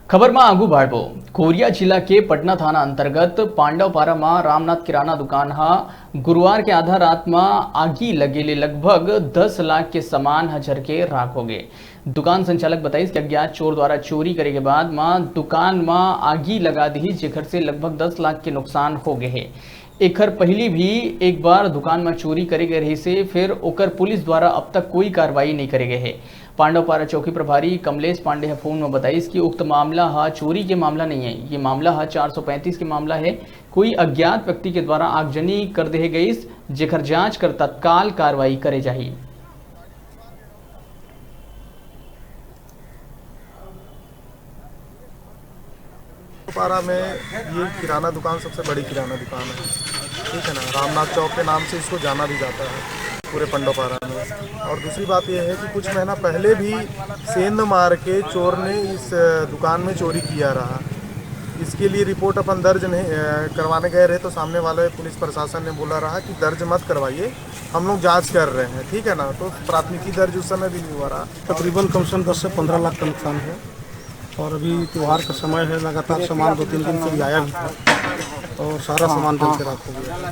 खबर में आगू बढ़ो। कोरिया जिला के पटना थाना अंतर्गत पांडवपारा में रामनाथ किराना दुकान गुरुवार के आधा रात में आगी लगेले लगभग 10 लाख के सामान हजर के राख हो गए। दुकान संचालक बताइस कि अज्ञात चोर द्वारा चोरी करे के बाद में दुकान में आगी लगा दी, जेकर से लगभग 10 लाख के नुकसान हो गए है। एकर पहली भी एक बार दुकान में चोरी करे गए रही से फिर ओकर पुलिस द्वारा अब तक कोई कार्रवाई नहीं करे गए है। पांडवपारा चौकी प्रभारी कमलेश पांडे फोन में बताइस कि उक्त मामला चोरी के मामला नहीं है, ये मामला 435 के मामला है। कोई अज्ञात व्यक्ति के द्वारा आगजनी कर दे गई, जेकर जांच कर तत्काल कार्रवाई करे जाही। पारा में ये किराना दुकान सबसे बड़ी किराना दुकान है, ठीक है ना। रामनाथ चौक के नाम से इसको जाना भी जाता है पूरे पांडवपारा में। और दूसरी बात यह है कि कुछ महीना पहले भी सेंध मार के चोर ने इस दुकान में चोरी किया रहा। इसके लिए रिपोर्ट अपन दर्ज नहीं करवाने गए रहे तो सामने वाले पुलिस प्रशासन ने बोला रहा कि दर्ज मत करवाइए, हम लोग जांच कर रहे हैं, ठीक है ना। तो प्राथमिकी दर्ज उस समय भी नहीं हुआ रहा। तकरीबन कम से कम 10 से 15 लाख का नुकसान है। और अभी त्यौहार का समय है, लगातार सामान 2-3 दिन से भी आया भी था और सारा सामान जल के राख हो गया।